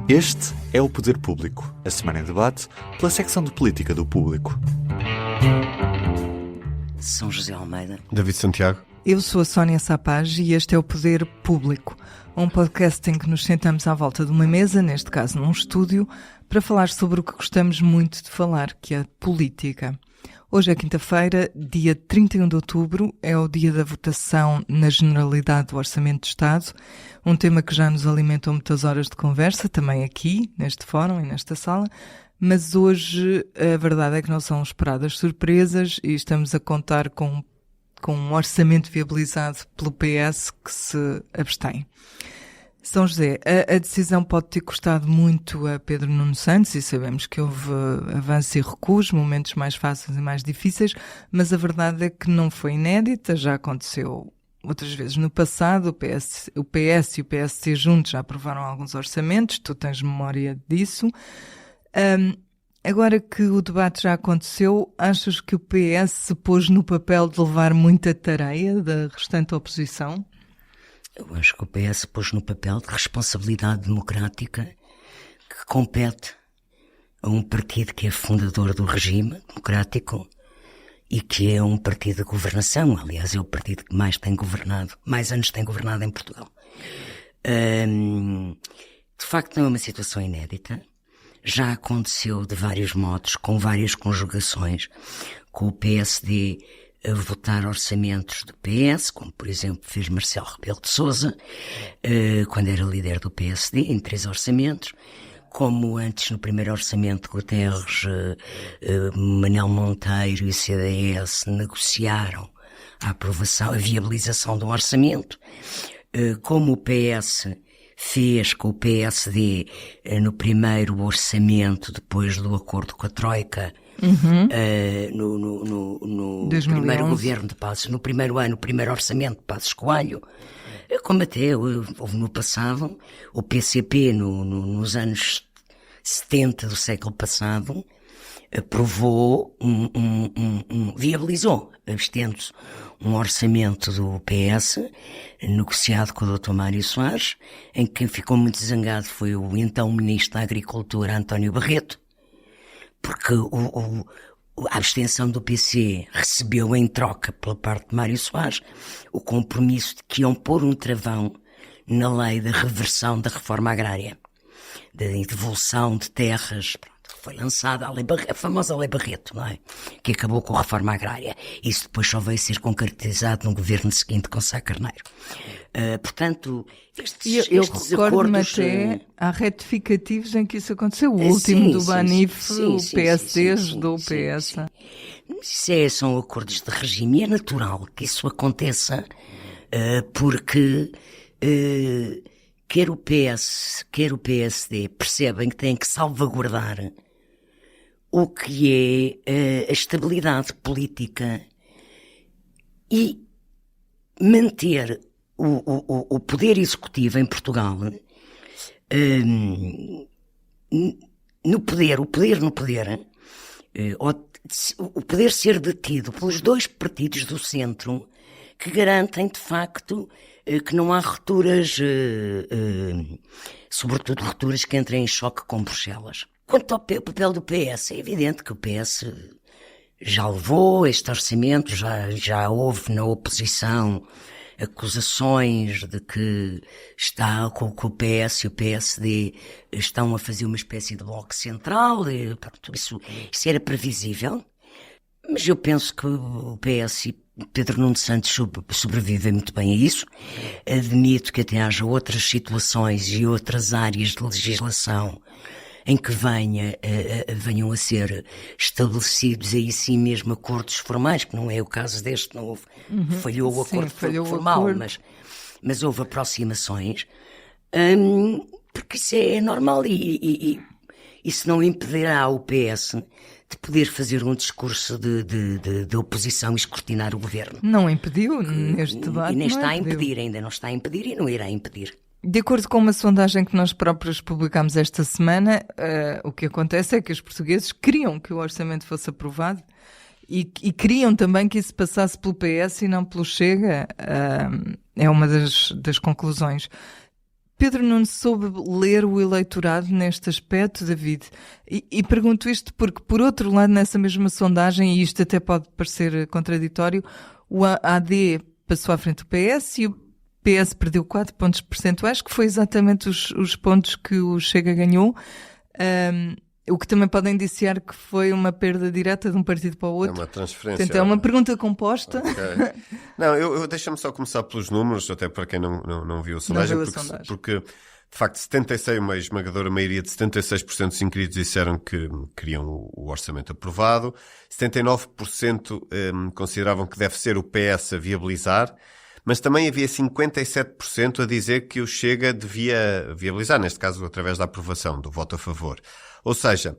Este é o Poder Público, a semana em debate pela secção de política do Público. São José Almeida. David Santiago. Eu sou a Sónia Sapaz e este é o Poder Público, um podcast em que nos sentamos à volta de uma mesa, neste caso num estúdio, para falar sobre o que gostamos muito de falar, que é a política. Hoje é quinta-feira, dia 31 de outubro, é o dia da votação na Generalidade do Orçamento de Estado, um tema que já nos alimentou muitas horas de conversa, também aqui, neste fórum e nesta sala, mas hoje a verdade é que não são esperadas surpresas e estamos a contar com um orçamento viabilizado pelo PS que se abstém. São José, a decisão pode ter custado muito a Pedro Nuno Santos e sabemos que houve avanços e recuos, momentos mais fáceis e mais difíceis, mas a verdade é que não foi inédita, já aconteceu outras vezes no passado, o PS e o PSD juntos já aprovaram alguns orçamentos, tu tens memória disso. Agora que o debate já aconteceu, achas que o PS se pôs no papel de levar muita tareia da restante oposição? Eu acho que o PS pôs no papel de responsabilidade democrática que compete a um partido que é fundador do regime democrático e que é um partido de governação. Aliás, é o partido que mais anos tem governado em Portugal. De facto, não é uma situação inédita. Já aconteceu de vários modos, com várias conjugações, com o PSD a votar orçamentos do PS, como por exemplo fez Marcelo Rebelo de Sousa, quando era líder do PSD, em 3 orçamentos, como antes no primeiro orçamento Guterres, Manuel Monteiro e o CDS negociaram a aprovação, a viabilização do orçamento, como o PS fez com o PSD no primeiro orçamento, depois do acordo com a Troika, no primeiro governo de Passos, no primeiro ano, o primeiro orçamento de Passos Coelho, como até houve no passado, o PCP nos anos 70 do século passado, aprovou, viabilizou, abstendo-se, um orçamento do PS, negociado com o Dr. Mário Soares, em que quem ficou muito zangado foi o então Ministro da Agricultura, António Barreto, porque a abstenção do PC recebeu em troca, pela parte de Mário Soares, o compromisso de que iam pôr um travão na lei de reversão da reforma agrária, de devolução de terras. Foi lançada a famosa Lei Barreto, não é? Que acabou com a reforma agrária. Isso depois só veio ser concretizado no governo seguinte com Sá Carneiro. Portanto, eu recordo-me até há retificativos em que isso aconteceu. O último do Banif, o PSD ajudou o PS. São acordos de regime e é natural que isso aconteça, porque quer o PS, quer o PSD percebem que têm que salvaguardar o que é a estabilidade política e manter o poder executivo em Portugal no poder, o poder ser detido pelos 2 partidos do centro que garantem, de facto, que não há rupturas, sobretudo rupturas que entrem em choque com Bruxelas. Quanto ao papel do PS, é evidente que o PS já levou este orçamento, já houve na oposição acusações de que o PS e o PSD estão a fazer uma espécie de bloco central, isso era previsível, mas eu penso que o PS e Pedro Nuno Santos sobrevive muito bem a isso. Admito que até haja outras situações e outras áreas de legislação em que venham a ser estabelecidos aí sim mesmo acordos formais, que não é o caso deste, não houve, falhou o acordo formal, mas houve aproximações, porque isso é normal e isso não impedirá o PS de poder fazer um discurso de oposição e escrutinar o governo. Não impediu neste debate. E nem está a impedir, ainda não está a impedir e não irá impedir. De acordo com uma sondagem que nós próprios publicámos esta semana, o que acontece é que os portugueses queriam que o orçamento fosse aprovado e queriam também que isso passasse pelo PS e não pelo Chega. É uma das conclusões. Pedro Nunes soube ler o eleitorado neste aspecto, David? E pergunto isto porque, por outro lado, nessa mesma sondagem, e isto até pode parecer contraditório, o AD passou à frente do PS e o PS perdeu 4 pontos percentuais, que foi exatamente os pontos que o Chega ganhou. O que também pode indiciar que foi uma perda direta de um partido para o outro. É uma transferência. Portanto, é uma pergunta composta. Okay. Não, deixa-me só começar pelos números, até para quem não viu a sondagem. Porque, de facto, uma esmagadora maioria de 76% dos inquiridos disseram que queriam o orçamento aprovado. 79% consideravam que deve ser o PS a viabilizar. Mas também havia 57% a dizer que o Chega devia viabilizar, neste caso através da aprovação, do voto a favor. Ou seja,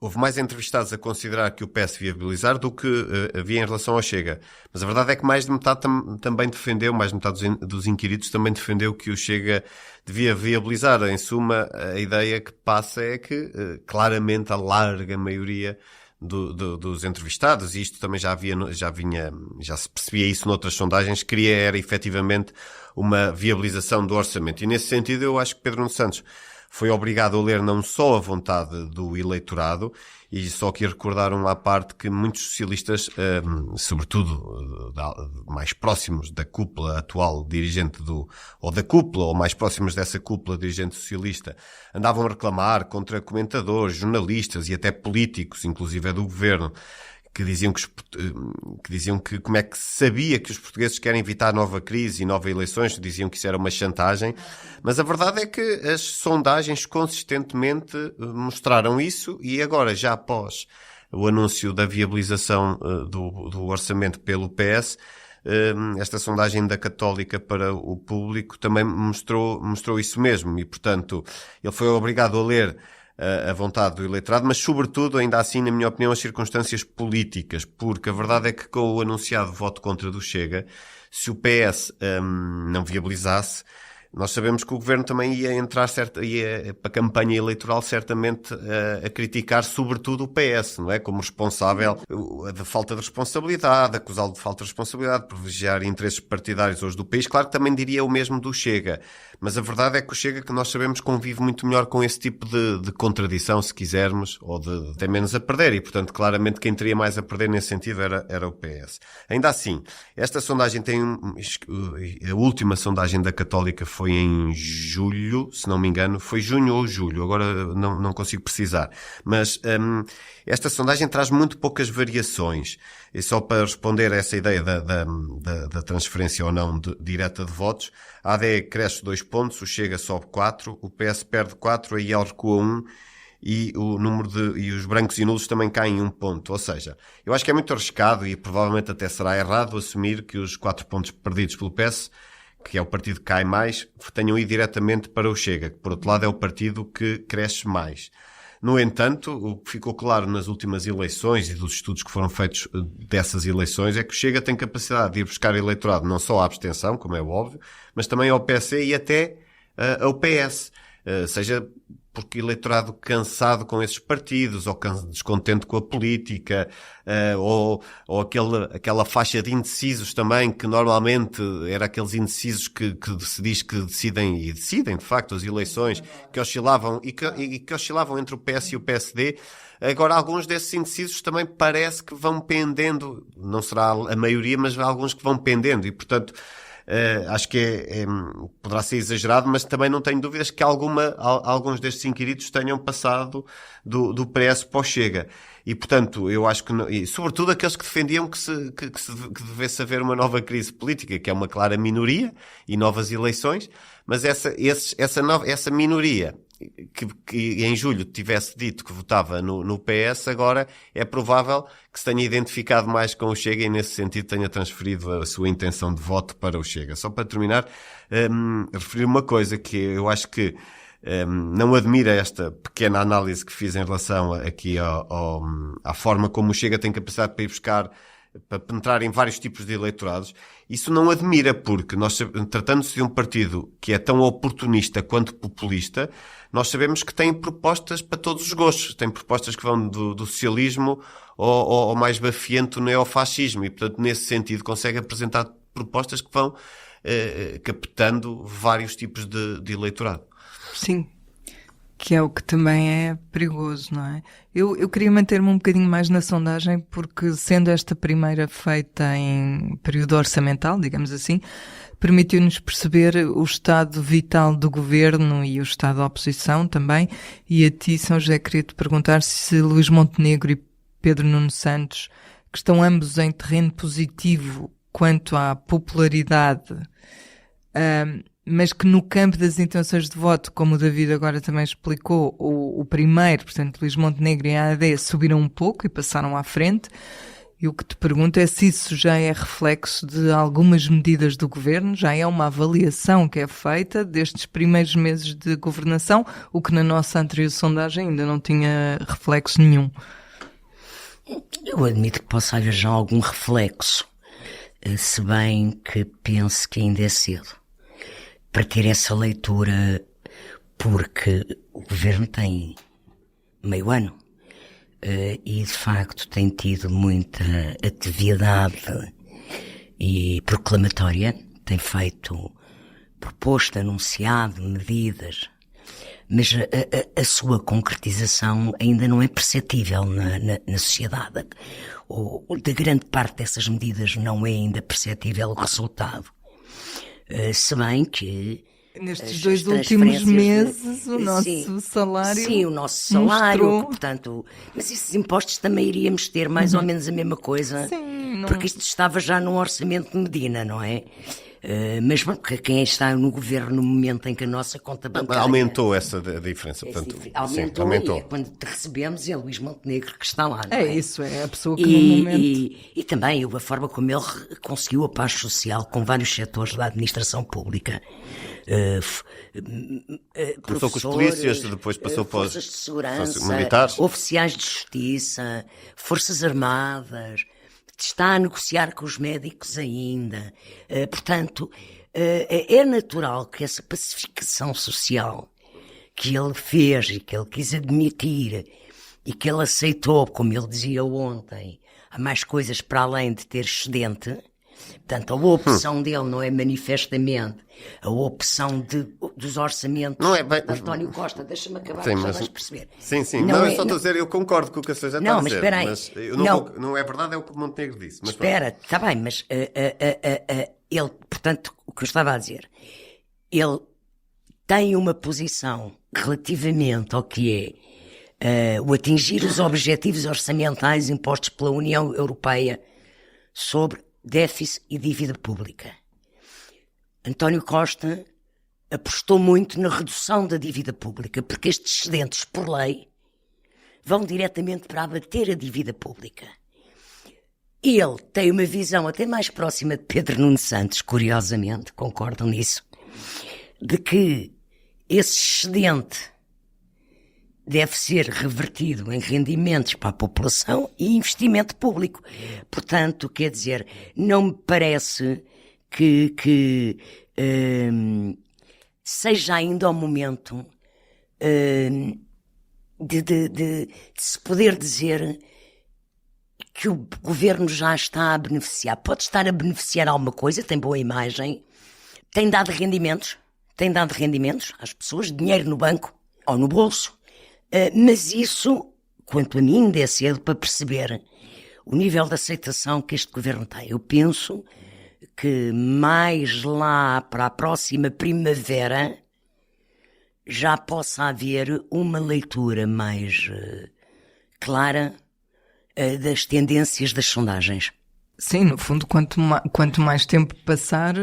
houve mais entrevistados a considerar que o PS viabilizar do que havia em relação ao Chega. Mas a verdade é que mais de metade também defendeu, mais de metade dos inquiridos também defendeu que o Chega devia viabilizar. Em suma, a ideia que passa é que claramente a larga maioria dos entrevistados, e isto também já se percebia isso noutras sondagens, era efetivamente uma viabilização do orçamento. E nesse sentido eu acho que Pedro Nuno Santos foi obrigado a ler não só a vontade do eleitorado, e só queria recordar à parte que muitos socialistas, sobretudo mais próximos da cúpula atual dirigente ou mais próximos dessa cúpula dirigente socialista, andavam a reclamar contra comentadores, jornalistas e até políticos, inclusive do governo, que diziam que como é que se sabia que os portugueses querem evitar nova crise e novas eleições, diziam que isso era uma chantagem, mas a verdade é que as sondagens consistentemente mostraram isso, e agora, já após o anúncio da viabilização do orçamento pelo PS, esta sondagem da Católica para o Público também mostrou isso mesmo, e portanto ele foi obrigado a ler a vontade do eleitorado, mas sobretudo, ainda assim, na minha opinião, as circunstâncias políticas, porque a verdade é que com o anunciado voto contra do Chega, se o PS não viabilizasse, nós sabemos que o governo também ia entrar ia para a campanha eleitoral certamente a criticar sobretudo o PS, não é? Como responsável da falta de responsabilidade, acusá-lo de falta de responsabilidade, privilegiar interesses partidários hoje do país. Claro que também diria o mesmo do Chega, mas a verdade é que o Chega, que nós sabemos, convive muito melhor com esse tipo de contradição, se quisermos, ou de ter menos a perder, e portanto claramente quem teria mais a perder nesse sentido era o PS. Ainda assim, esta sondagem a última sondagem da Católica foi em julho, se não me engano, foi junho ou julho, agora não consigo precisar, mas esta sondagem traz muito poucas variações, e só para responder a essa ideia da transferência ou não direta de votos, a AD cresce 2 pontos, o Chega sobe 4, o PS perde 4, a IEL recua 1, e e os brancos e nulos também caem 1 ponto. Ou seja, eu acho que é muito arriscado, e provavelmente até será errado, assumir que os 4 pontos perdidos pelo PS, que é o partido que cai mais, tenham ido diretamente para o Chega, que por outro lado é o partido que cresce mais. No entanto, o que ficou claro nas últimas eleições e dos estudos que foram feitos dessas eleições é que o Chega tem capacidade de ir buscar eleitorado não só à abstenção, como é óbvio, mas também ao PSD e até ao PS. Seja porque eleitorado cansado com esses partidos, ou descontente com a política, ou aquela faixa de indecisos também, que normalmente era aqueles indecisos que se diz que decidem de facto as eleições, que oscilavam e que oscilavam entre o PS e o PSD. Agora, alguns desses indecisos também parece que vão pendendo, não será a maioria, mas há alguns que vão pendendo, e portanto acho que poderá ser exagerado, mas também não tenho dúvidas que alguns destes inquiridos tenham passado do PS para o Chega. E, portanto, eu acho que, e sobretudo aqueles que defendiam que devesse haver uma nova crise política, que é uma clara minoria, e novas eleições, mas essa minoria que em julho tivesse dito que votava no PS, agora é provável que se tenha identificado mais com o Chega e nesse sentido tenha transferido a sua intenção de voto para o Chega. Só para terminar, referir uma coisa que eu acho que não admira esta pequena análise que fiz em relação aqui à forma como o Chega tem capacidade para ir buscar, para penetrar em vários tipos de eleitorados. Isso não admira, porque tratando-se de um partido que é tão oportunista quanto populista, nós sabemos que tem propostas para todos os gostos. Tem propostas que vão do socialismo ao mais bafiento neofascismo, e portanto nesse sentido consegue apresentar propostas que vão captando vários tipos de eleitorado. Sim, que é o que também é perigoso, não é? Eu queria manter-me um bocadinho mais na sondagem, porque sendo esta primeira feita em período orçamental, digamos assim, permitiu-nos perceber o estado vital do governo e o estado da oposição também. E a ti, São José, queria-te perguntar se Luís Montenegro e Pedro Nuno Santos, que estão ambos em terreno positivo quanto à popularidade, mas que no campo das intenções de voto, como o David agora também explicou, o primeiro, portanto, Luís Montenegro e a AD subiram um pouco e passaram à frente. E o que te pergunto é se isso já é reflexo de algumas medidas do governo, já é uma avaliação que é feita destes primeiros meses de governação, o que na nossa anterior sondagem ainda não tinha reflexo nenhum. Eu admito que possa haver já algum reflexo, se bem que penso que ainda é cedo para ter essa leitura, porque o governo tem meio ano e de facto tem tido muita atividade e proclamatória, tem proposto, anunciado medidas, mas a sua concretização ainda não é perceptível na sociedade. Ou de grande parte dessas medidas não é ainda perceptível o resultado. Se bem que nestes dois últimos meses o nosso salário sim, o nosso salário, mostrou... portanto, mas esses impostos também iríamos ter mais ou menos a mesma coisa, sim, porque isto estava já num orçamento de Medina, não é? Mas quem está no governo no momento em que a nossa conta bancária... Aumentou essa diferença, portanto. Aumentou. E quando te recebemos é Luís Montenegro que está lá, não é? É isso, é a pessoa que no momento... E também a forma como ele conseguiu a paz social com vários setores da administração pública. Começou com os polícias, depois passou para os forças de segurança, militares, oficiais de justiça, forças armadas... Está a negociar com os médicos ainda. Portanto, é natural que essa pacificação social que ele fez e que ele quis admitir e que ele aceitou, como ele dizia ontem, há mais coisas para além de ter excedente. Portanto, a opção dele não é manifestamente a opção dos orçamentos não é bem... de António Costa. Deixa-me acabar, sim, já vais perceber. Sim. Não, eu só estou a dizer, eu concordo com o que a senhora já está a dizer. Espera aí. Mas não é verdade, é o que o Montenegro disse. Mas espera, está bem, mas ele, portanto, o que eu estava a dizer, ele tem uma posição relativamente ao que é o atingir os objetivos orçamentais impostos pela União Europeia sobre déficit e dívida pública. António Costa apostou muito na redução da dívida pública, porque estes excedentes, por lei, vão diretamente para abater a dívida pública. Ele tem uma visão até mais próxima de Pedro Nuno Santos, curiosamente, concordam nisso, de que esse excedente deve ser revertido em rendimentos para a população e investimento público. Portanto, quer dizer, não me parece que seja ainda o momento de se poder dizer que o governo já está a beneficiar. Pode estar a beneficiar alguma coisa, tem boa imagem, tem dado rendimentos às pessoas, dinheiro no banco ou no bolso, mas isso, quanto a mim, ainda é cedo para perceber o nível de aceitação que este governo tem. Eu penso que mais lá para a próxima primavera já possa haver uma leitura mais clara das tendências das sondagens. Sim, no fundo, quanto mais tempo passar...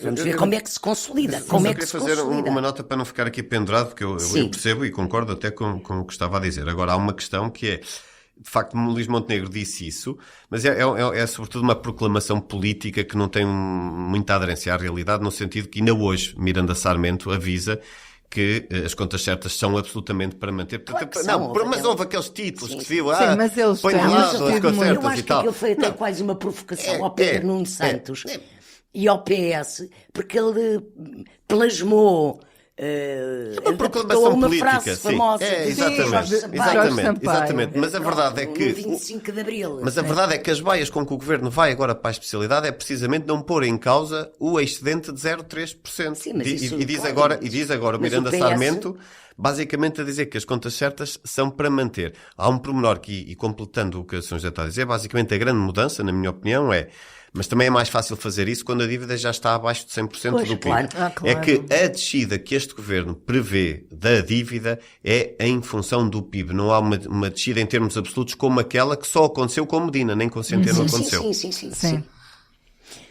Vamos ver como é que se consolida. Eu queria fazer uma nota para não ficar aqui pendurado, porque eu percebo e concordo até com o que estava a dizer. Agora, há uma questão que é, de facto, Luís Montenegro disse isso, mas é sobretudo uma proclamação política que não tem muita aderência à realidade, no sentido que ainda hoje Miranda Sarmento avisa que as contas certas são absolutamente para manter. Claro que mas houve aqueles títulos que se viu, mas eles põe têm lá as contas eu certas acho e que tal. aquilo foi até quase uma provocação ao Pedro Nuno Santos e ao PS, porque ele plasmou Uma proclamação uma política, frase sim. famosa É, de exatamente, Jorge Sampaio. exatamente. Mas a verdade é que... No 25 de Abril. Mas a verdade é que as baias com que o Governo vai agora para a especialidade é precisamente não pôr em causa o excedente de 0,3%. Sim, mas isso, E diz claro, agora o mas Miranda o PS... Sarmento, basicamente a dizer que as contas certas são para manter. Há um pormenor que, e completando o que a São José está a dizer, basicamente a grande mudança, na minha opinião, é... Mas também é mais fácil fazer isso quando a dívida já está abaixo de 100% Pois, do PIB. claro. Claro. É que a descida que este governo prevê da dívida é em função do PIB. Não há uma descida em termos absolutos como aquela que só aconteceu com Medina, nem com Centeno aconteceu. Sim.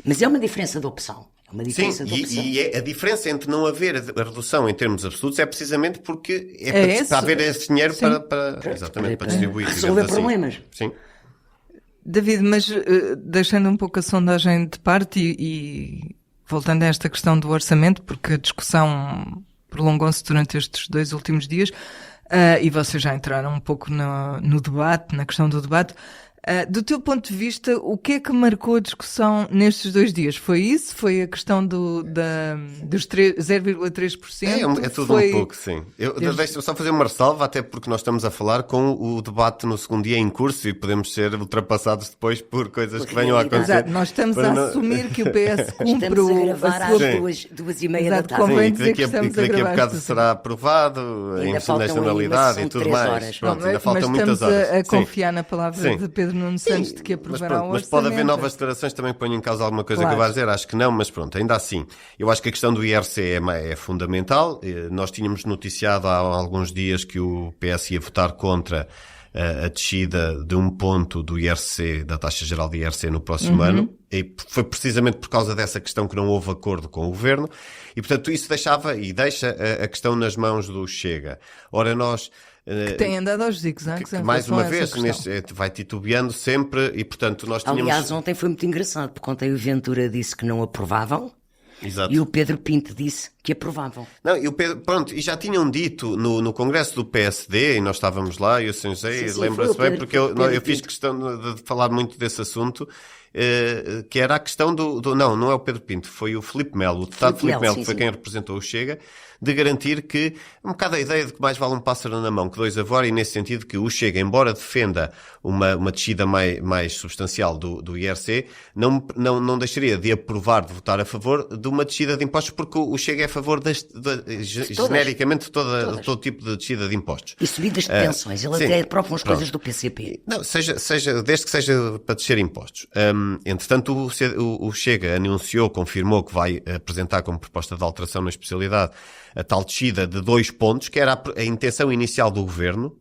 Mas é uma diferença de opção. É uma Sim, diferença de opção. a diferença entre não haver a redução em termos absolutos é precisamente porque esse? para haver esse dinheiro Sim. para distribuir. Resolver digamos assim. problemas. Sim. David, mas deixando um pouco a sondagem de parte e voltando a esta questão do orçamento, porque a discussão prolongou-se durante estes 2 últimos dias, e vocês já entraram um pouco no debate, na questão do debate. Do teu ponto de vista, o que é que marcou a discussão nestes 2 dias? Foi isso? Foi a questão dos 0,3%? É tudo um pouco, sim. Deixa-me só fazer uma ressalva, até porque nós estamos a falar com o debate no segundo dia em curso e podemos ser ultrapassados depois por coisas que venham a acontecer. Exato, nós estamos a assumir que o PS cumpre Estamos a gravar a às sua... 2h30 da Exato, tarde. convém Sim, dizer que daqui estamos a a gravar bocado isto. será aprovado Ainda em faltam aí uma nacionalidade sessão e de tudo 3 mais. horas. Pronto, ainda Mas faltam muitas estamos horas. a Sim. confiar na palavra Sim. de Pedro Nuno Santos de que aprovará o orçamento. Mas pode haver novas declarações também que ponham em causa alguma coisa Claro. que eu vá dizer, acho que não, mas pronto, ainda assim. Eu acho que a questão do IRC é fundamental. Nós tínhamos noticiado há alguns dias que o PS ia votar contra a descida de 1 ponto do IRC, da taxa geral de IRC no próximo ano, e foi precisamente por causa dessa questão que não houve acordo com o Governo, e portanto isso deixava e deixa a questão nas mãos do Chega. Ora, nós... Que tem andado aos zigzags em mais relação uma a essa vez, questão. vai titubeando sempre e, portanto, nós tínhamos... Aliás, ontem foi muito engraçado, porque ontem o Ventura disse que não aprovavam Exato. e o Pedro Pinto disse que aprovavam. Não, e o Pedro, pronto, e já tinham dito no congresso do PSD, e nós estávamos lá, e o São José, Sim, lembra-se foi o bem, Pedro- porque eu Pedro fiz Pinto. questão de falar muito desse assunto, que era a questão não é o Pedro Pinto, foi o Filipe Melo, o deputado Filipe Filipe Melo, Melo, que foi sim, quem representou o Chega, de garantir que, um bocado a ideia de que mais vale um pássaro na mão que 2 a voar, e nesse sentido que o Chega, embora defenda uma descida mais substancial do IRC, não deixaria de aprovar, de votar a favor de uma descida de impostos, porque o Chega é a favor genericamente de todo tipo de descida de impostos. E subidas de pensões. Ele sim, até aprova umas pronto. coisas do PCP. Não, desde que seja para descer impostos. Entretanto, o Chega confirmou que vai apresentar como proposta de alteração na especialidade a tal descida de 2 pontos, que era a intenção inicial do Governo,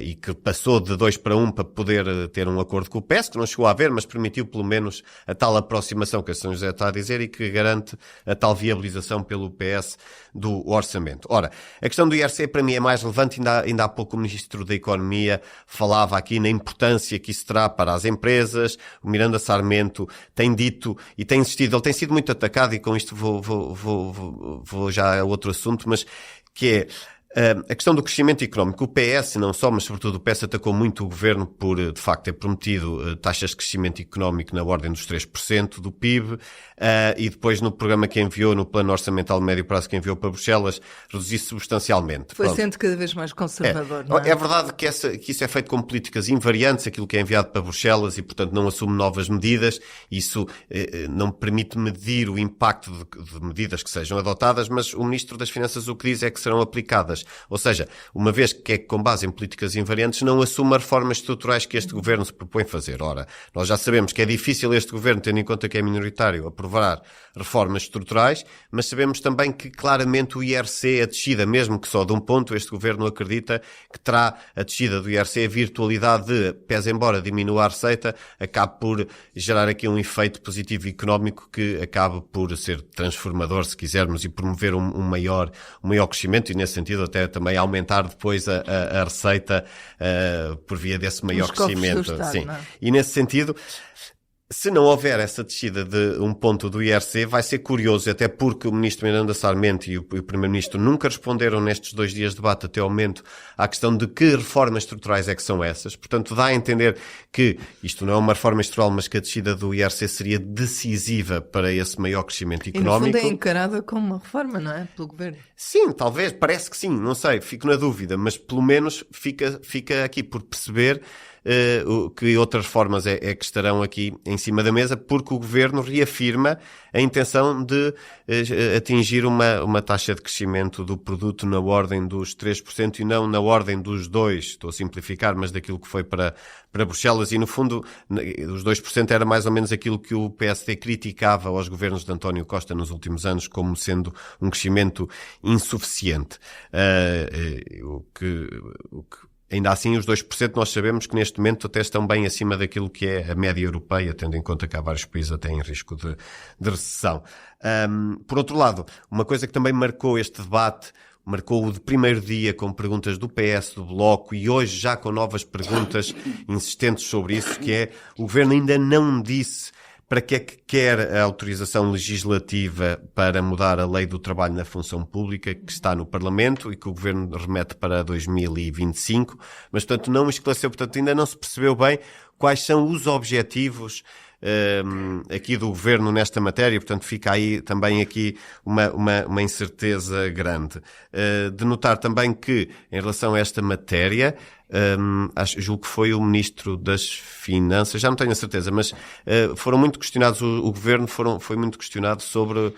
e que passou de 2 para 1 para poder ter um acordo com o PS, que não chegou a haver, mas permitiu pelo menos a tal aproximação que a São José está a dizer e que garante a tal viabilização pelo PS do orçamento. Ora, a questão do IRC para mim é mais relevante, ainda há pouco o Ministro da Economia falava aqui na importância que isso terá para as empresas. O Miranda Sarmento tem dito e tem insistido, ele tem sido muito atacado, e com isto vou já a outro assunto, mas que é a questão do crescimento económico. O PS, não só, mas sobretudo o PS, atacou muito o Governo por, de facto, ter prometido taxas de crescimento económico na ordem dos 3% do PIB, e depois no programa que enviou, no plano orçamental de médio prazo que enviou para Bruxelas, reduzir-se substancialmente. Foi Pronto. sendo cada vez mais conservador, não é? É verdade que isso é feito com políticas invariantes, aquilo que é enviado para Bruxelas, e, portanto, não assume novas medidas. Isso não permite medir o impacto de medidas que sejam adotadas, mas o Ministro das Finanças o que diz é que serão aplicadas. Ou seja, uma vez que é com base em políticas invariantes, não assume as reformas estruturais que este Governo se propõe fazer. Ora, nós já sabemos que é difícil este Governo, tendo em conta que é minoritário, aprovar reformas estruturais, mas sabemos também que claramente o IRC, a descida, mesmo que só de 1 ponto, este Governo acredita que terá a descida do IRC a virtualidade de, pese embora diminua a receita, acabe por gerar aqui um efeito positivo económico que acabe por ser transformador, se quisermos, e promover um maior crescimento, e nesse sentido até também aumentar depois a receita por via desse maior Os cofres do crescimento. Estado, Sim. não é? E nesse sentido, Se não houver essa descida de 1 ponto do IRC, vai ser curioso, até porque o Ministro Miranda Sarmento e o Primeiro-Ministro nunca responderam nestes 2 dias de debate até ao momento à questão de que reformas estruturais é que são essas. Portanto, dá a entender que isto não é uma reforma estrutural, mas que a descida do IRC seria decisiva para esse maior crescimento económico. E no fundo é encarada como uma reforma, não é? Pelo Governo. Sim, talvez, parece que sim, não sei, fico na dúvida, mas pelo menos fica aqui por perceber que outras formas é que estarão aqui em cima da mesa, porque o Governo reafirma a intenção de atingir uma taxa de crescimento do produto na ordem dos 3% e não na ordem dos 2%, estou a simplificar, mas daquilo que foi para Bruxelas, e no fundo os 2% era mais ou menos aquilo que o PSD criticava aos governos de António Costa nos últimos anos como sendo um crescimento insuficiente. O que ainda assim, os 2% nós sabemos que neste momento até estão bem acima daquilo que é a média europeia, tendo em conta que há vários países até em risco de recessão. Por outro lado, uma coisa que também marcou este debate, marcou-o de primeiro dia com perguntas do PS, do Bloco, e hoje já com novas perguntas insistentes sobre isso, que é o Governo ainda não disse para que é que quer a autorização legislativa para mudar a lei do trabalho na função pública, que está no Parlamento e que o Governo remete para 2025, mas, portanto, não esclareceu, portanto, ainda não se percebeu bem quais são os objetivos aqui do Governo nesta matéria, portanto fica aí também aqui uma incerteza grande. De notar também que, em relação a esta matéria, julgo que foi o Ministro das Finanças, já não tenho a certeza, mas foram muito questionados, o Governo foi muito questionado sobre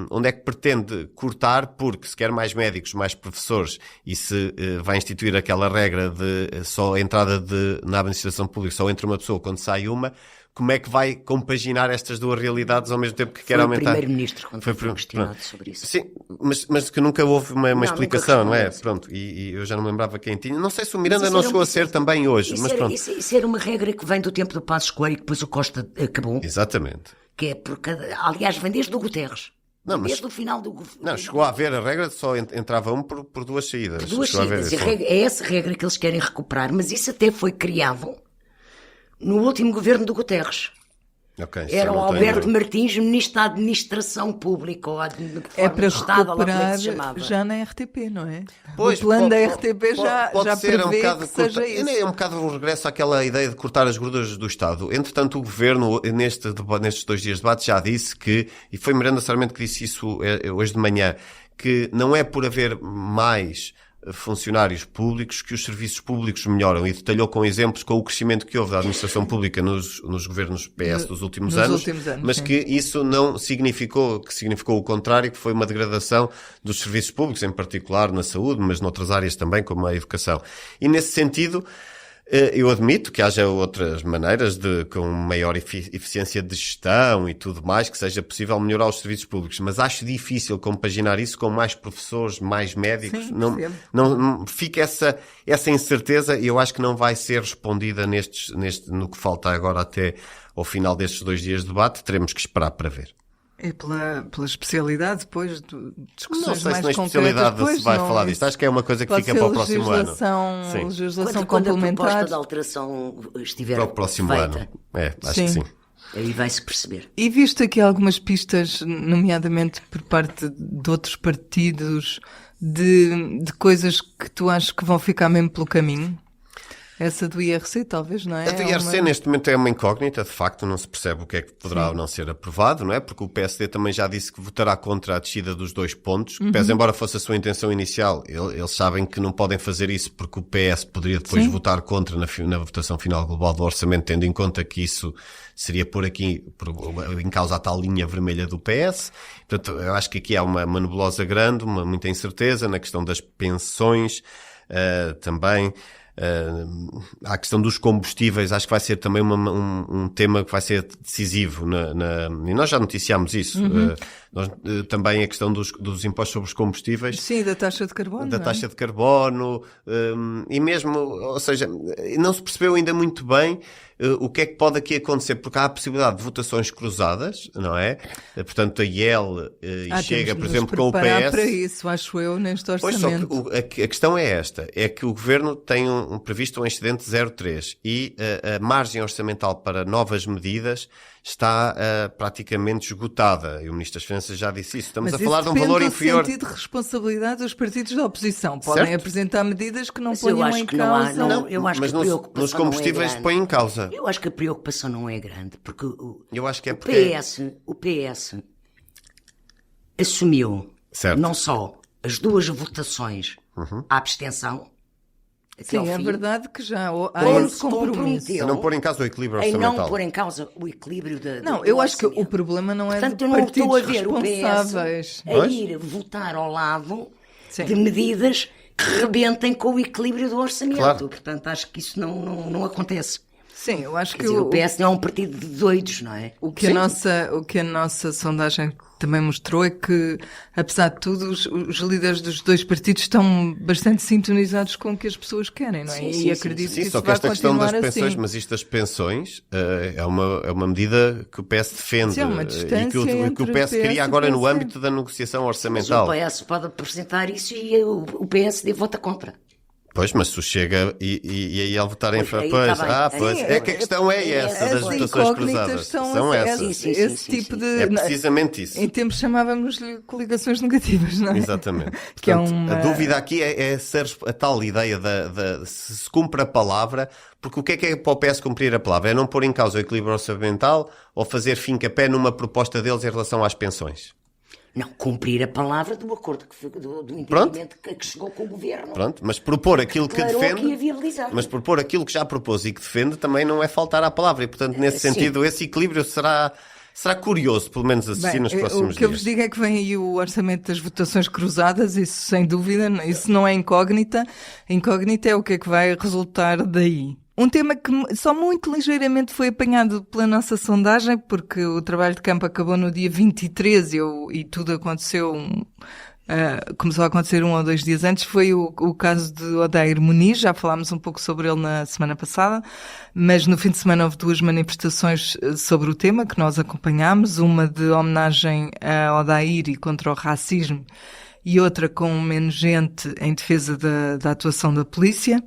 onde é que pretende cortar, porque se quer mais médicos, mais professores, e se vai instituir aquela regra de só a entrada na administração pública, só entra uma pessoa quando sai uma, como é que vai compaginar estas duas realidades ao mesmo tempo que quer aumentar? Foi o Primeiro-Ministro quando foi questionado sobre isso. Sim, mas que nunca houve uma explicação, não é? Pronto, e eu já não me lembrava quem tinha. Não sei se o Miranda não chegou a ser também hoje, mas pronto. Isso era uma regra que vem do tempo do Passos Coelho e que depois o Costa acabou. Exatamente. Que é porque, aliás, vem desde o Guterres. Não, mas, desde o final do governo. Não, chegou a haver a regra, só entrava um por 2 saídas. Por 2 saídas. É essa regra que eles querem recuperar, mas isso até foi criado no último governo do Guterres. Okay, era o Alberto Martins, Ministro da Administração Pública, ou é para Estado, recuperar já na RTP, não é? Pois, o plano da RTP já prevê que seja isso. É um bocado um regresso àquela ideia de cortar as gorduras do Estado. Entretanto, o Governo, nestes 2 dias de debate, já disse que, e foi Miranda Sarmento que disse isso hoje de manhã, que não é por haver mais funcionários públicos que os serviços públicos melhoram, e detalhou com exemplos com o crescimento que houve da administração pública nos governos PS dos últimos anos, mas sim, que isso não significou, que significou o contrário, que foi uma degradação dos serviços públicos, em particular na saúde, mas noutras áreas também, como a educação. E nesse sentido, eu admito que haja outras maneiras com maior eficiência de gestão e tudo mais, que seja possível melhorar os serviços públicos, mas acho difícil compaginar isso com mais professores, mais médicos. Sim, não fica essa incerteza, e eu acho que não vai ser respondida no que falta agora até ao final destes 2 dias de debate. Teremos que esperar para ver. É pela especialidade depois, discussões mais concretas. Não sei se na especialidade se vai falar disto. Acho que é uma coisa que fica para o próximo ano. Legislação quando complementar. a proposta de alteração estiver para o próximo feita, ano. Acho que sim. Aí vai-se perceber. E visto aqui algumas pistas, nomeadamente por parte de outros partidos, de coisas que tu achas que vão ficar mesmo pelo caminho? Essa do IRC, talvez, não é? A do IRC neste momento é uma incógnita, de facto, não se percebe o que é que poderá ou não ser aprovado, não é? Porque o PSD também já disse que votará contra a descida dos 2 pontos, pese embora fosse a sua intenção inicial, eles sabem que não podem fazer isso porque o PS poderia depois votar contra na votação final global do orçamento, tendo em conta que isso seria por aqui em causa a tal linha vermelha do PS. Portanto, eu acho que aqui há uma nebulosa grande, muita incerteza na questão das pensões, também. A questão dos combustíveis, acho que vai ser também um tema que vai ser decisivo e nós já noticiámos isso Também a questão dos impostos sobre os combustíveis. Sim, da taxa de carbono. Da taxa de carbono, e mesmo, ou seja, não se percebeu ainda muito bem o que é que pode aqui acontecer, porque há a possibilidade de votações cruzadas, não é? Portanto, a IEL e Chega, por exemplo, com o PS. Para isso, acho eu, neste Pois, só orçamento. que a questão é esta, é que o Governo tem previsto um excedente de 0,3 e a margem orçamental para novas medidas está praticamente esgotada. E o Ministro das Finanças já disse isso. Estamos Mas a falar de um valor inferior. Mas sentido de responsabilidade dos partidos da oposição. Podem Certo. apresentar medidas que não Mas eu ponham acho em que não há- causa... não, eu acho mas que a nos preocupação combustíveis não é põe em causa. Eu acho que a preocupação não é grande, porque Eu acho que é o porque... o PS assumiu Certo. não só as duas votações à abstenção, até ao Sim, é fim, verdade que já há Como esse se compromisso. comprometeu. A não pôr em causa o equilíbrio em orçamental. não pôr em causa o equilíbrio Não, do eu acho que o orçamento. problema não é Portanto, de eu não estou a partidos ver o responsáveis. PS a Pois. ir votar ao lado Sim. de medidas que rebentem com o equilíbrio do orçamento. Claro. Portanto, acho que isso não acontece. Sim, eu acho Quer que dizer, o PS não é um partido de doidos, não é? o que a nossa sondagem também mostrou é que, apesar de tudo, os líderes dos dois partidos estão bastante sintonizados com o que as pessoas querem, não é? Sim, E sim, acredito Sim, que isso só que vai esta questão das continuar pensões, assim. mas isto das pensões é uma medida que o PS defende Sim, é uma e distância que o entre PS o PS queria e agora o no PSD. âmbito da negociação Mas orçamental. o PS pode apresentar isso e o PSD vota contra. Pois, mas se Chega e aí ao votarem Pois, aí pois, tá bem. pois, Sim, é que a questão é essa das as votações incógnitas cruzadas. são São essas. Sim, sim, esse sim, tipo sim. de... É precisamente isso. Em tempos chamávamos-lhe coligações negativas, não é? Exatamente. Que é Portanto, uma- a dúvida aqui é ser a tal ideia se se cumpre a palavra, porque o que é para o PS cumprir a palavra? É não pôr em causa o equilíbrio orçamental ou fazer fim-capé numa proposta deles em relação às pensões? Não, cumprir a palavra do acordo do entendimento que chegou com o governo. Pronto, mas propor aquilo que Declarou defende, que ia viabilizar. mas propor aquilo que já propôs e que defende também não é faltar à palavra. E, portanto, nesse Sim. sentido, esse equilíbrio será curioso, pelo menos, assistir Bem, nos próximos o que eu dias. vos digo é que vem aí o orçamento das votações cruzadas, isso sem dúvida, isso não é incógnita. A incógnita é o que é que vai resultar daí. Um tema que só muito ligeiramente foi apanhado pela nossa sondagem, porque o trabalho de campo acabou no dia 23 e tudo aconteceu, começou a acontecer 1 ou 2 dias antes, foi o caso de Odair Muniz, já falámos um pouco sobre ele na semana passada, mas no fim de semana houve 2 manifestações sobre o tema que nós acompanhámos, uma de homenagem a Odair e contra o racismo e outra com menos gente em defesa da atuação da polícia.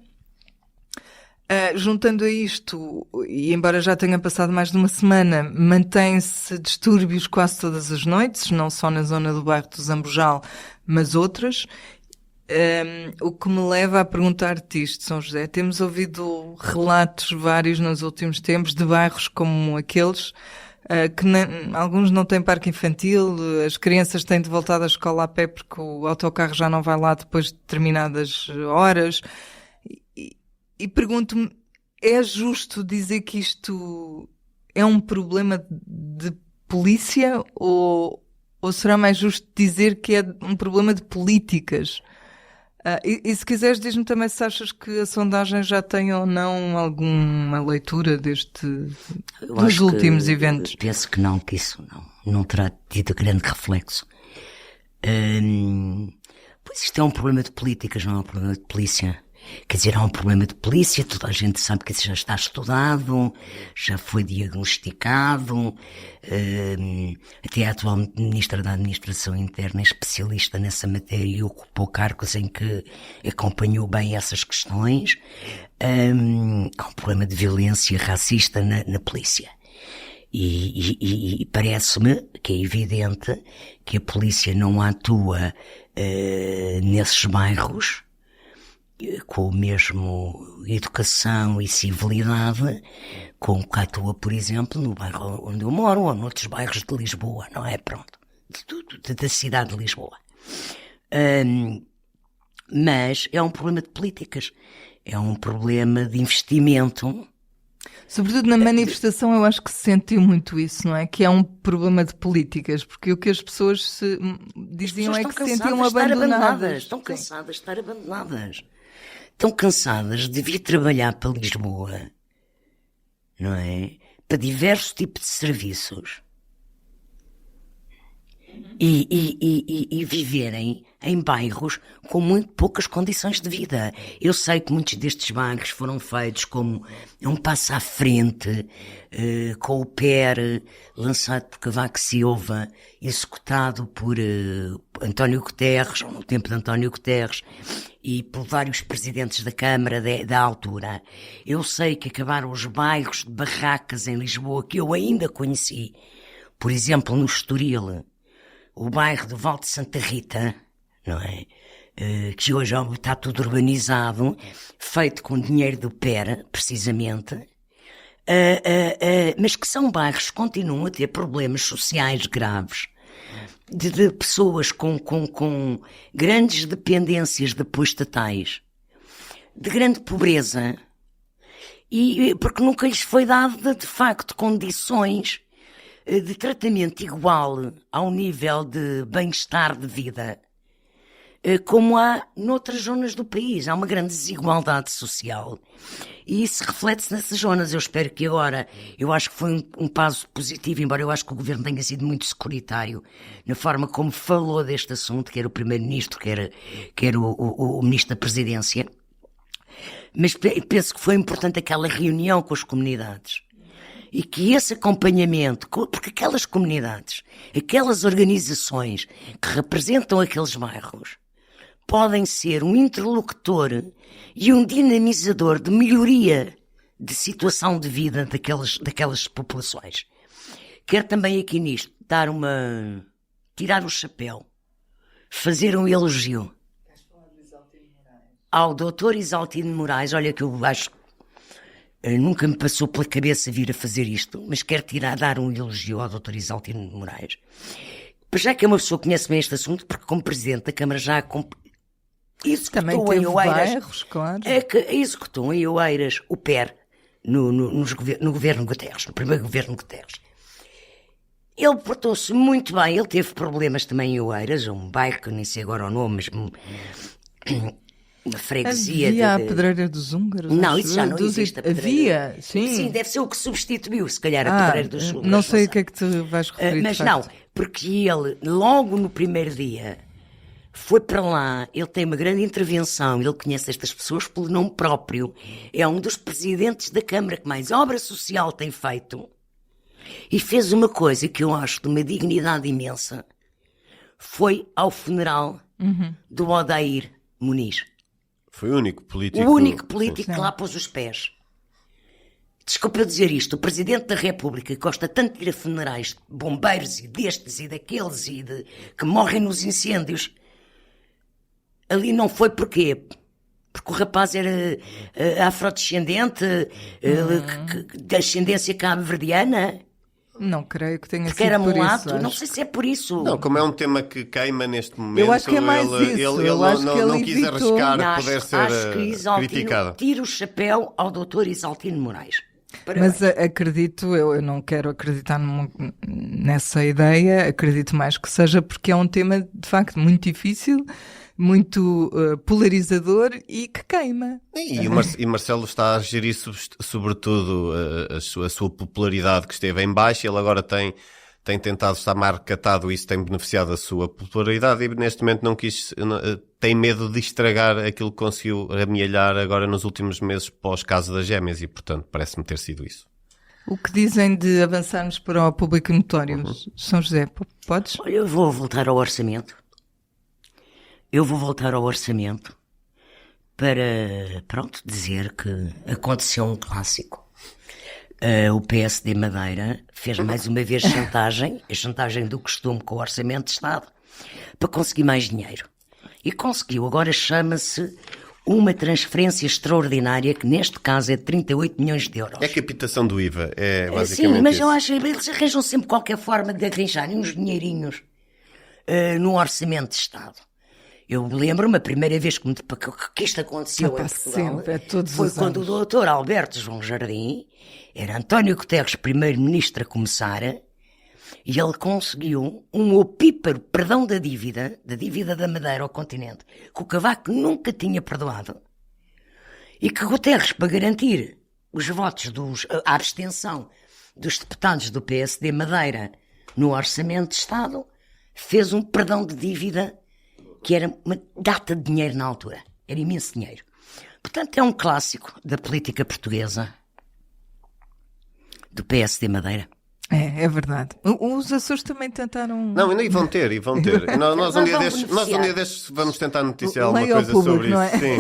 Juntando a isto, e embora já tenha passado mais de uma semana, mantém-se distúrbios quase todas as noites, não só na zona do bairro do Zambojal, mas outras. O que me leva a perguntar-te isto, São José. Temos ouvido relatos vários nos últimos tempos de bairros como aqueles, que alguns não têm parque infantil, as crianças têm de voltar da escola a pé porque o autocarro já não vai lá depois de determinadas horas. E pergunto-me, é justo dizer que isto é um problema de polícia ou será mais justo dizer que é um problema de políticas? E se quiseres, diz-me também se achas que a sondagem já tem ou não alguma leitura dos últimos eventos. Penso que isso não terá tido grande reflexo. Pois isto é um problema de políticas, não é um problema de polícia. Quer dizer, há um problema de polícia, toda a gente sabe que isso já está estudado, já foi diagnosticado, até a atual Ministra da Administração Interna é especialista nessa matéria e ocupou cargos em que acompanhou bem essas questões. Há um problema de violência racista na polícia. E parece-me que é evidente que a polícia não atua nesses bairros com o mesmo educação e civilidade com que atua, por exemplo, no bairro onde eu moro ou noutros bairros de Lisboa, não é? Pronto. Da cidade de Lisboa. Mas é um problema de políticas. É um problema de investimento. Sobretudo na manifestação eu acho que se sentiu muito isso, não é? Que é um problema de políticas, porque o que as pessoas diziam é que se sentiam abandonadas. Estão cansadas de estar abandonadas. Estão cansadas de vir trabalhar para Lisboa, não é? Para diversos tipos de serviços. e viverem em bairros com muito poucas condições de vida. Eu sei que muitos destes bairros foram feitos como um passo à frente, com o PER lançado por Cavaco Silva, executado por António Guterres, ou no tempo de António Guterres, e por vários presidentes da Câmara da altura. Eu sei que acabaram os bairros de barracas em Lisboa, que eu ainda conheci, por exemplo, no Estoril, o bairro do Val de Santa Rita, não é? Que hoje está tudo urbanizado, feito com dinheiro do PER, precisamente, mas que são bairros que continuam a ter problemas sociais graves, de pessoas com grandes dependências de apoios estatais, de grande pobreza, e porque nunca lhes foi dado, de facto, condições de tratamento igual ao nível de bem-estar de vida, como há noutras zonas do país. Há uma grande desigualdade social e isso reflete-se nessas zonas. Eu espero que agora, eu acho que foi um passo positivo, embora eu acho que o governo tenha sido muito securitário na forma como falou deste assunto, quer o primeiro-ministro, quer o ministro da presidência, mas penso que foi importante aquela reunião com as comunidades. E que esse acompanhamento, porque aquelas comunidades, aquelas organizações que representam aqueles bairros, podem ser um interlocutor e um dinamizador de melhoria de situação de vida daquelas populações. Quero também aqui nisto tirar o chapéu, fazer um elogio ao Dr. Isaltino Moraes. Olha que eu acho nunca me passou pela cabeça vir a fazer isto, mas quero dar um elogio ao Dr. Isaltino Moraes. Já que é uma pessoa que conhece bem este assunto, porque como Presidente da Câmara já executou em Oeiras, bairros, claro. Executou em Oeiras o PER no governo Guterres, no primeiro governo Guterres. Ele portou-se muito bem, ele teve problemas também em Oeiras, um bairro que nem sei agora o nome, mas uma freguesia. Havia a Pedreira dos Húngaros? Não, isso já não existe. Havia, sim. Sim, deve ser o que substituiu, se calhar, a Pedreira dos Húngaros. Não sei o que é que tu vais referir. Mas não, porque ele, logo no primeiro dia, foi para lá, ele tem uma grande intervenção, ele conhece estas pessoas pelo nome próprio, é um dos presidentes da Câmara que mais obra social tem feito, e fez uma coisa que eu acho de uma dignidade imensa, foi ao funeral do Odair Muniz. Foi o único político. O único político que lá pôs os pés. Desculpa eu dizer isto, o Presidente da República, que gosta tanto de ir a funerais de bombeiros e destes e daqueles que morrem nos incêndios, ali não foi porquê? Porque o rapaz era afrodescendente, de ascendência cabo-verdiana? Não creio que tenha Porque sido era por mulato, isso. não sei se é por isso. Não, como é um tema que queima neste momento, Eu acho que é mais isso. ele Eu acho que ele não quis evitou. arriscar poder ser acho que Isaltino criticado. tira o chapéu ao Dr. Isaltino Moraes. Mas acredito, eu não quero acreditar nessa ideia, acredito mais que seja porque é um tema de facto muito difícil, muito polarizador e que queima. E Marcelo está a gerir sobretudo a sua popularidade que esteve em baixo. Ele agora tem tentado estar marcatado, isso tem beneficiado a sua popularidade e neste momento tem medo de estragar aquilo que conseguiu amealhar agora nos últimos meses pós caso das gêmeas e portanto parece-me ter sido isso. O que dizem de avançarmos para o público notório? São José, podes? Olha, eu vou voltar ao orçamento. Para, dizer que aconteceu um clássico. O PSD Madeira fez mais uma vez a chantagem do costume com o Orçamento de Estado, para conseguir mais dinheiro. E conseguiu, agora chama-se uma transferência extraordinária, que neste caso é de 38 milhões de euros. É a captação do IVA, é basicamente Sim, mas isso. eu acho que eles arranjam sempre qualquer forma de arranjarem uns dinheirinhos no Orçamento de Estado. Eu lembro-me, a primeira vez que isto aconteceu em Portugal foi quando o doutor Alberto João Jardim, era António Guterres primeiro-ministro a começar, e ele conseguiu um opíparo perdão da dívida da Madeira ao continente, que o Cavaco nunca tinha perdoado, e que Guterres, para garantir os votos, a abstenção dos deputados do PSD Madeira no Orçamento de Estado, fez um perdão de dívida que era uma data de dinheiro na altura. Era imenso dinheiro. Portanto, é um clássico da política portuguesa, do PSD Madeira. É verdade. Os Açores também tentaram... Não, e vão ter. Nós um dia destes vamos tentar noticiar alguma Leia ao coisa público, sobre não isso. é? Sim.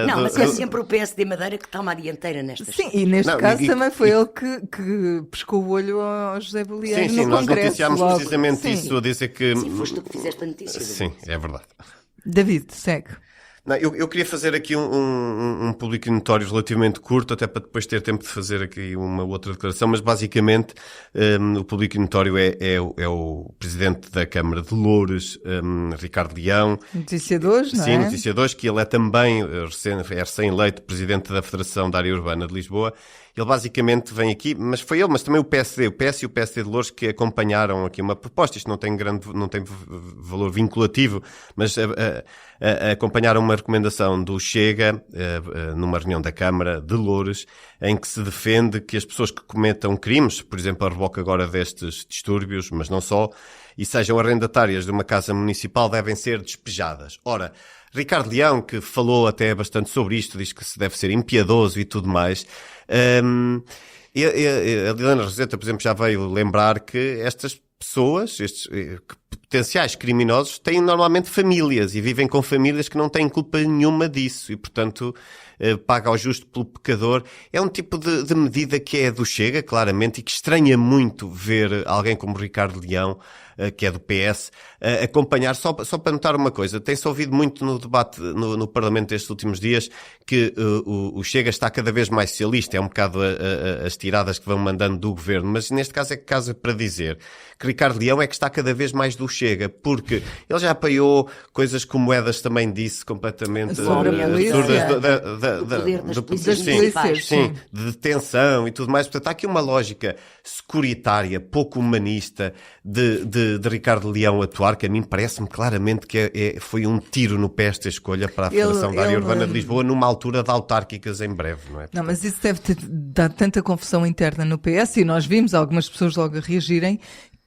Não, mas é sempre o PSD Madeira que toma a dianteira nestas. Sim, e neste Não, caso e- também foi ele que pescou o olho ao José Bolieiro Sim, no nós Congresso. noticiámos logo. precisamente Sim. isso, a dizer que... Sim, foste tu que fizeste a notícia. Sim, é verdade. David, segue. Não, eu queria fazer aqui um público notório relativamente curto, até para depois ter tempo de fazer aqui uma outra declaração, mas basicamente o público notório é o Presidente da Câmara de Loures, Ricardo Leão. Notícia de hoje, não é? Sim, notícia de hoje, que ele é também recém-eleito Presidente da Federação da Área Urbana de Lisboa. Ele basicamente vem aqui, mas foi ele, mas também o PSD e o PSD de Loures que acompanharam aqui uma proposta. Isto não tem valor vinculativo, mas acompanharam uma recomendação do Chega numa reunião da Câmara de Loures, em que se defende que as pessoas que cometam crimes, por exemplo, a reboque agora destes distúrbios, mas não só, e sejam arrendatárias de uma casa municipal, devem ser despejadas. Ora, Ricardo Leão, que falou até bastante sobre isto, diz que se deve ser impiedoso e tudo mais. A Helena Roseta, por exemplo, já veio lembrar que estas pessoas, estes potenciais criminosos, têm normalmente famílias e vivem com famílias que não têm culpa nenhuma disso e, portanto, paga ao justo pelo pecador. É um tipo de medida que é do Chega, claramente, e que estranha muito ver alguém como Ricardo Leão, que é do PS, acompanhar. Só para notar uma coisa, tem-se ouvido muito no debate no Parlamento estes últimos dias que o Chega está cada vez mais socialista, é um bocado as tiradas que vão mandando do governo, mas neste caso é casa para dizer que Ricardo Leão é que está cada vez mais do Chega, porque ele já apoiou coisas que o Moedas também disse completamente Sobre a polícia. O poder das polícias sim, municipais. sim, de detenção e tudo mais. Portanto, há aqui uma lógica securitária, pouco humanista de Ricardo Leão atuar, que a mim parece-me claramente que foi um tiro no pé esta escolha para a Federação da Área Urbana de Lisboa numa altura de autárquicas em breve, não é? Não, mas isso deve ter dado tanta confusão interna no PS e nós vimos algumas pessoas logo a reagirem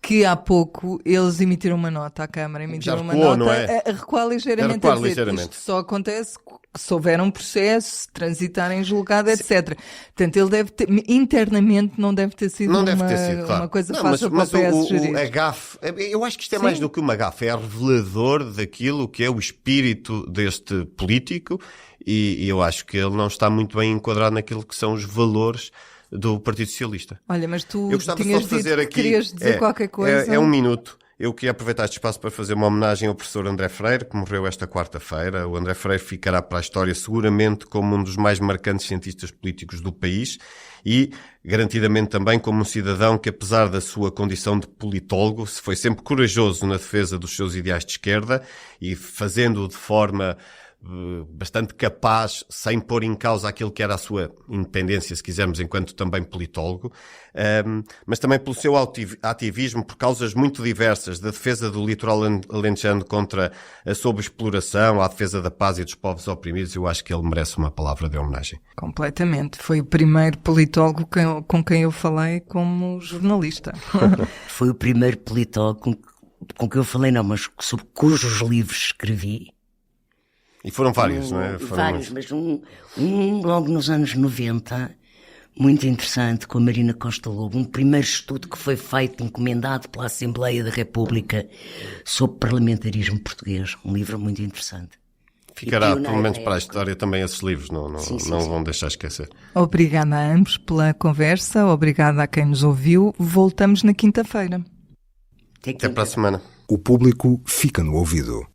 que há pouco eles emitiram uma nota à Câmara, emitiram uma recuou, nota não é? a recuar ligeiramente, A recuar a dizer, ligeiramente. isto só acontece se houver um processo, se transitar em julgado, etc. Portanto, ele deve ter, internamente não deve ter sido, Não deve ter sido, claro. uma coisa Não, fácil mas para o PS gerir. a gafe, eu acho que isto é Sim. mais do que uma gafe, é revelador daquilo que é o espírito deste político e eu acho que ele não está muito bem enquadrado naquilo que são os valores do Partido Socialista. Olha, mas tu Eu gostava só tinhas de fazer dito que aqui. querias dizer qualquer coisa. É um minuto. Eu queria aproveitar este espaço para fazer uma homenagem ao professor André Freire, que morreu esta quarta-feira. O André Freire ficará para a história seguramente como um dos mais marcantes cientistas políticos do país e, garantidamente também, como um cidadão que, apesar da sua condição de politólogo, se foi sempre corajoso na defesa dos seus ideais de esquerda e fazendo-o de forma bastante capaz, sem pôr em causa aquilo que era a sua independência, se quisermos, enquanto também politólogo, mas também pelo seu ativismo por causas muito diversas, da defesa do litoral alentejano contra a sobreexploração, à defesa da paz e dos povos oprimidos. Eu acho que ele merece uma palavra de homenagem. Completamente. Foi o primeiro politólogo com quem eu falei como jornalista. Foi o primeiro politólogo com quem eu falei, não, mas sobre cujos livros escrevi. E foram vários, não é? Foram Vários, muitos. mas um logo nos anos 90, muito interessante, com a Marina Costa Lobo, um primeiro estudo que foi feito, encomendado pela Assembleia da República sobre parlamentarismo português. Um livro muito interessante. Ficará, E pioneiro pelo menos na para a época. história, também esses livros. Sim, Não sim. vão deixar esquecer. Obrigada a ambos pela conversa, obrigada a quem nos ouviu. Voltamos na quinta-feira. Até para a semana. O público fica no ouvido.